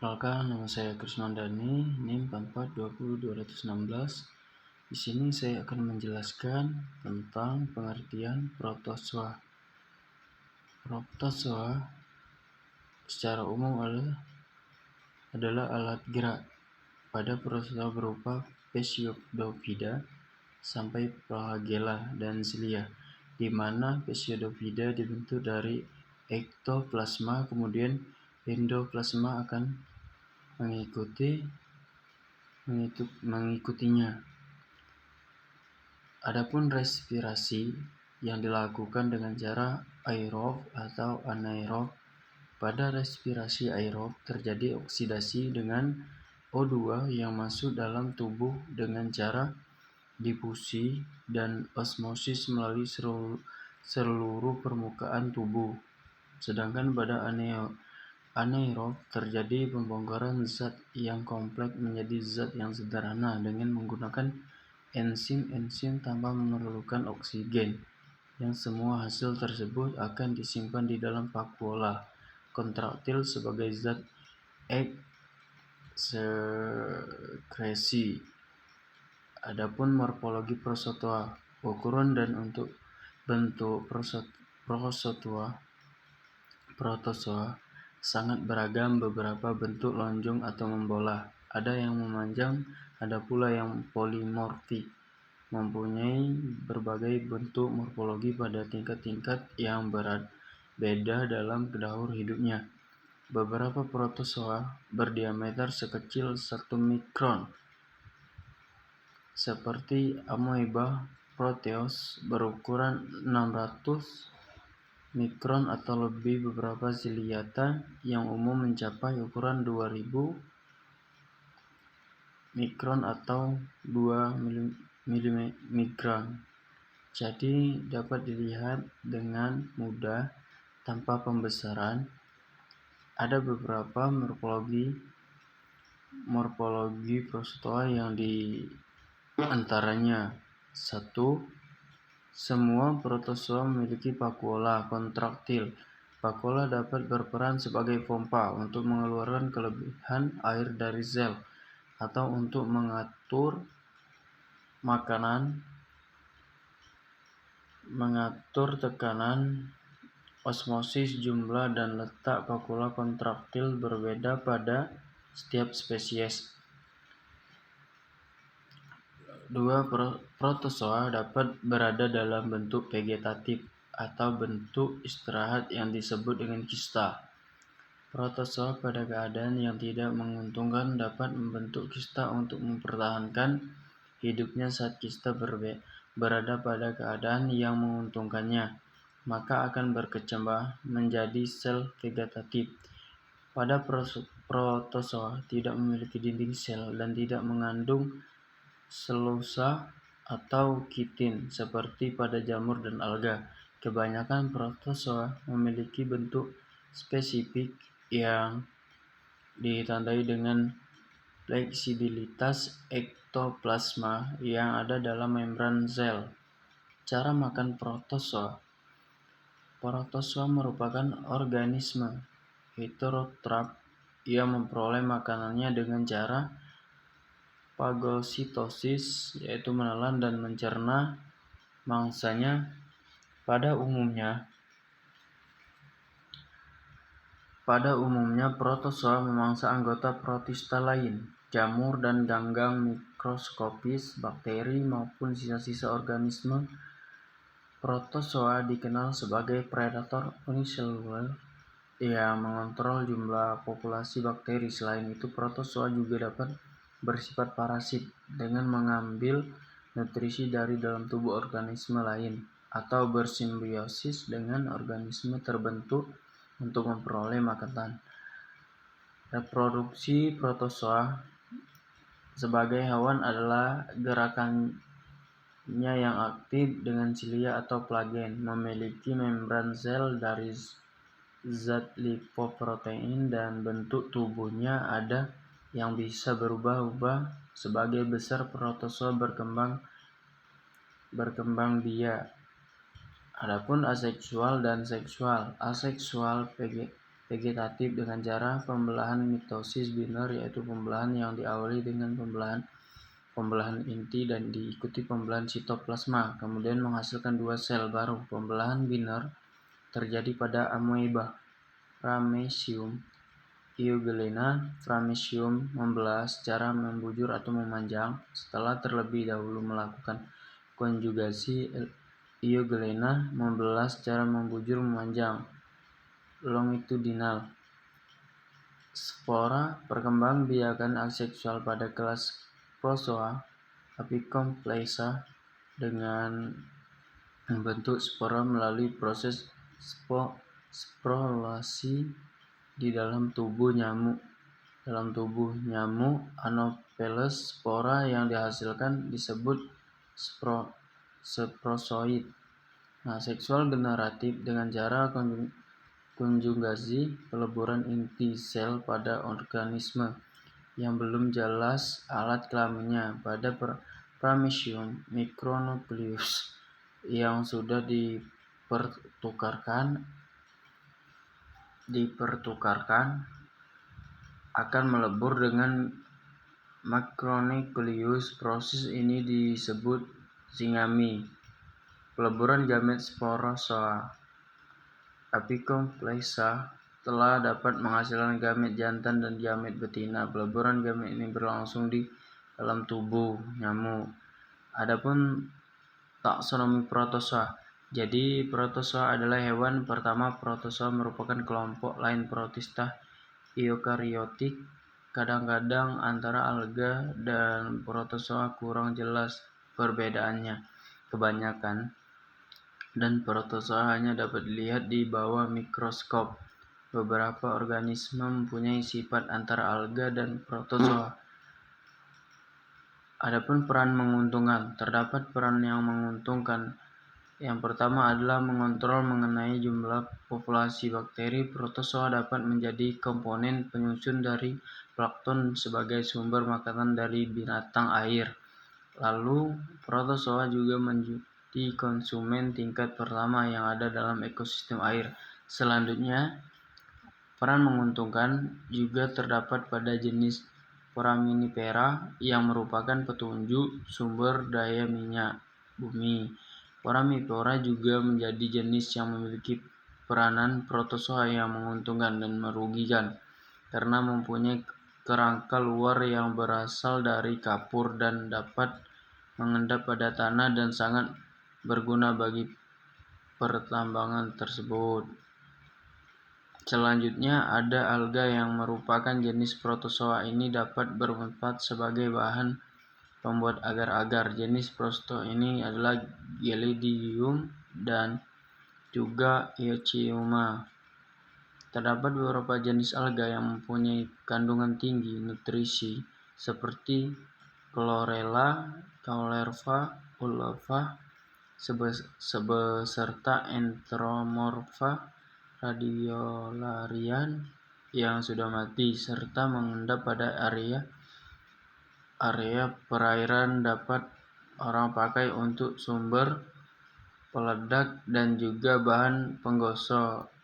Perkenalkan, nama saya Krismandani, NIM 4420216. Di sini saya akan menjelaskan tentang pengertian protozoa. Protozoa secara umum adalah alat gerak pada protozoa berupa Pseudopoda sampai Flagella dan Cilia, di mana Pseudopoda dibentuk dari ektoplasma, kemudian endoplasma akan mengikutinya. Adapun respirasi yang dilakukan dengan cara aerob atau anaerob. Pada respirasi aerob terjadi oksidasi dengan O2 yang masuk dalam tubuh dengan cara difusi dan osmosis melalui seluruh permukaan tubuh. Sedangkan pada anaerob terjadi pembongkaran zat yang kompleks menjadi zat yang sederhana dengan menggunakan enzim tanpa memerlukan oksigen, yang semua hasil tersebut akan disimpan di dalam vakuola kontraktil sebagai zat ekskresi. Adapun morfologi protozoa, ukuran dan untuk bentuk protozoa sangat beragam. Beberapa bentuk lonjong atau membola, ada yang memanjang, ada pula yang polimorfik, mempunyai berbagai bentuk morfologi pada tingkat-tingkat yang berbeda dalam daur hidupnya. Beberapa protozoa berdiameter sekecil 1 mikron, seperti amoeba proteus berukuran 600 mikron atau lebih. Beberapa ciliata yang umum mencapai ukuran 2000 mikron atau 2 mg. Jadi dapat dilihat dengan mudah tanpa pembesaran. Ada beberapa morfologi protozoa yang di antaranya: 1. Semua protozoa memiliki vakuola kontraktil. Vakuola dapat berperan sebagai pompa untuk mengeluarkan kelebihan air dari sel, atau untuk mengatur tekanan, osmosis. Jumlah dan letak vakuola kontraktil berbeda pada setiap spesies. 2. Protozoa dapat berada dalam bentuk vegetatif atau bentuk istirahat yang disebut dengan kista. Protozoa pada keadaan yang tidak menguntungkan dapat membentuk kista untuk mempertahankan hidupnya. Saat kista berada pada keadaan yang menguntungkannya, maka akan berkembang menjadi sel vegetatif. Pada protozoa tidak memiliki dinding sel dan tidak mengandung selulosa atau kitin seperti pada jamur dan alga. Kebanyakan protozoa memiliki bentuk spesifik yang ditandai dengan fleksibilitas ektoplasma yang ada dalam membran sel. Cara makan protozoa. Protozoa merupakan organisme heterotrop yang memperoleh makanannya dengan cara fagositosis, yaitu menelan dan mencerna mangsanya. Pada umumnya protozoa memangsa anggota protista lain, jamur dan ganggang mikroskopis, bakteri maupun sisa-sisa organisme. Protozoa dikenal sebagai predator uniseluler yang mengontrol jumlah populasi bakteri. Selain itu, protozoa juga dapat bersifat parasit dengan mengambil nutrisi dari dalam tubuh organisme lain, atau bersimbiosis dengan organisme tertentu untuk memperoleh makanan. Reproduksi protozoa sebagai hewan adalah gerakannya yang aktif dengan cilia atau flagen, memiliki membran sel dari zat lipoprotein, dan bentuk tubuhnya ada yang bisa berubah-ubah. Sebagai besar protozoa berkembang biak. Adapun aseksual dan seksual. Aseksual vegetatif dengan cara pembelahan mitosis biner, yaitu pembelahan yang diawali dengan pembelahan inti dan diikuti pembelahan sitoplasma, kemudian menghasilkan dua sel baru. Pembelahan biner terjadi pada amoeba Paramecium. Euglena Paramecium membelah secara membujur atau memanjang. Setelah terlebih dahulu melakukan konjugasi, Euglena membelah secara membujur memanjang longitudinal. Spora perkembangbiakan aseksual pada kelas Prozoa apicomplexa dengan membentuk spora melalui proses sporulasi di dalam tubuh nyamuk. Dalam tubuh nyamuk Anopheles, spora yang dihasilkan disebut sporozoid. Seksual generatif dengan cara konjugasi peleburan inti sel pada organisme yang belum jelas alat kelaminnya. Pada Paramecium, mikronukleus yang sudah dipertukarkan akan melebur dengan makronukleus. Proses ini disebut zingami. Peleburan gamet Sporozoa apicomplexa telah dapat menghasilkan gamet jantan dan gamet betina. Peleburan gamet ini berlangsung di dalam tubuh nyamuk. Adapun taksonomi protozoa. Jadi protozoa adalah hewan pertama. Protozoa merupakan kelompok lain protista eukariotik. Kadang-kadang antara alga dan protozoa kurang jelas perbedaannya. Kebanyakan dan protozoa hanya dapat dilihat di bawah mikroskop. Beberapa organisme mempunyai sifat antara alga dan protozoa. Adapun peran menguntungkan, terdapat peran yang menguntungkan. Yang pertama adalah mengontrol mengenai jumlah populasi bakteri. Protozoa dapat menjadi komponen penyusun dari plankton sebagai sumber makanan dari binatang air. Lalu, protozoa juga menjadi konsumen tingkat pertama yang ada dalam ekosistem air. Selanjutnya, peran menguntungkan juga terdapat pada jenis Foraminifera yang merupakan petunjuk sumber daya minyak bumi. Foraminifera juga menjadi jenis yang memiliki peranan protozoa yang menguntungkan dan merugikan karena mempunyai kerangka luar yang berasal dari kapur dan dapat mengendap pada tanah dan sangat berguna bagi pertambangan tersebut. Selanjutnya ada alga yang merupakan jenis protozoa. Ini dapat bermanfaat sebagai bahan pembuat agar-agar. Jenis protozoa ini adalah Gelidium dan juga Eucheuma. Terdapat beberapa jenis alga yang mempunyai kandungan tinggi nutrisi seperti Chlorella, Caulerpa, Ulva, beserta Enteromorpha radiolarian yang sudah mati serta mengendap pada area perairan. Dapat orang pakai untuk sumber peledak dan juga bahan penggosok.